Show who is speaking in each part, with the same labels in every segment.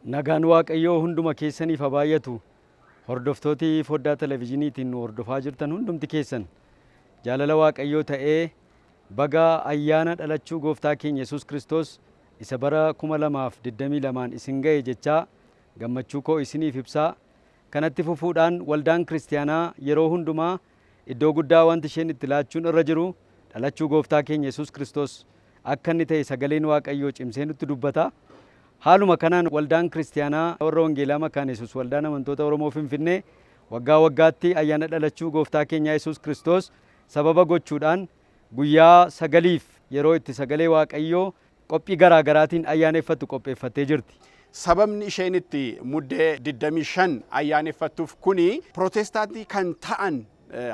Speaker 1: Nagaan Waaqayyoo hunduma keessaniif haa baay'atu. Hordoftooti foddaa televezyiiniitiin nu hordofaa jirtan hundumti keessan jaalala Waaqayyoo ta'ee baga ayyaana dhalachuu gooftaa keenya Yesuus Kiristoos isa bara 2022 isin ga'e jechaa gammachuu koo isiniif ibsaa. Kanatti fufuudhaan waldaan kiristaanaa yeroo hundumaa iddoo guddaa wanti isheen itti laachuun irra jiru dhalachuu gooftaa keenya Yesuus Kiristoos akka inni ta'e sagaleen Waaqayyoo cimsee nutti dubbata. Haaluma kanaan waldaan kiristaanaa warra wangeelaa makaan Yesuus waldaan amantoota Oromoo Finfinnee waggaa waggaatti ayyaana dhalachuu gooftaa keenya Yesuus Kiristoos sababa gochuudhaan guyyaa sagaliif yeroo itti sagalee Waaqayyoo qophii garaa garaatiin ayyaaneffattu qopheeffattee jirti.
Speaker 2: Sababni isheen itti muddee 25 ayyaaneffattuuf kuni Pirootestaantii kan ta'an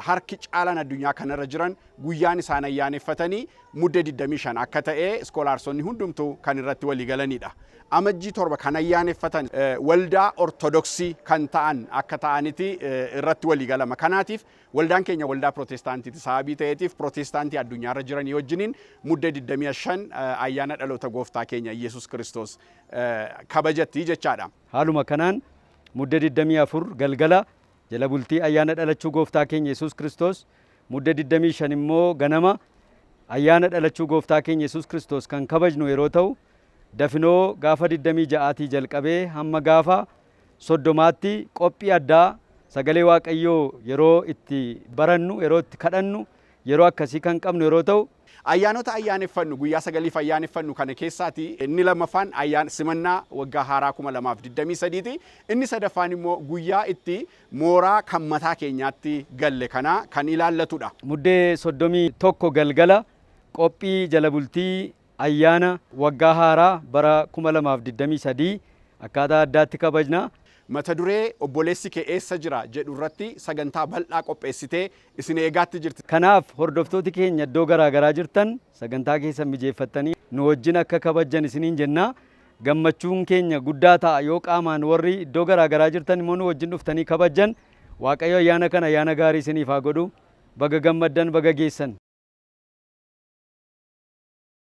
Speaker 2: harki caalaan addunyaa kanarra jiran guyyaan isaan ayyaaneffatanii muddee 25 akka ta'e iskoolaarsonni hundumtuu kan irratti walii galanidha. Amajjii 7 kan ayyaaneffatan waldaa ortodoksii kan ta'an akka ta'aniti irratti walii galama. Kanaatiif waldaan keenya waldaa Pirootestaantiiti sababii ta'eetiif Pirootestaantii addunyaarra jiranii wajjiniin muddee 25 ayyaana dhaloota gooftaa keenya Yesuus Kiristoos kabajatti jechaadha.
Speaker 1: Haaluma kanaan muddee 24 galgala jala bultii ayyaana dhalachuu gooftaa keenya Yesuus Kiristoos muddee 25 immoo ganama ayyaana dhalachuu gooftaa keenya Yesuus Kiristoos kan kabajnu yeroo ta'u dafinoo gaafa 26tii jalqabee hamma gaafa 30tti qophii addaa sagalee Waaqayyoo yeroo itti barannu yeroo itti kadhannu yeroo akkasii kan qabnu yeroo ta'u
Speaker 2: ayyaanota ayyaaneffannu guyyaa sagaliif ayyaaneffannu kana keessaati inni lammaffaan ayyaan simannaa waggaa haaraa 2023ti. Inni sadaffaan immoo guyyaa itti mooraa kan mataa keenyaatti galle kana kan ilaallatudha.
Speaker 1: Muddee 31 galgala qophii jala bultii ayyaana waggaa haaraa bara 2023 akkaataa addaatti kabajna.
Speaker 2: Mata duree obboleessi kee eessa jira jedhu irratti sagantaa bal'aa qopheessitee isin eegaatti jirti.
Speaker 1: Kanaaf hordoftooti keenya iddoo garaa garaa jirtan sagantaa keessan mijeeffattanii nu wajjin akka kabajjan isiniin jenna. Gammachuun keenya guddaa ta'a yoo qaamaan warri iddoo garaa garaa jirtan immoo nu wajjin dhuftanii kabajjan. Waaqayyo ayyaana kana ayyaana gaarii isiniif haa godhu. Baga gammaddan baga geessan.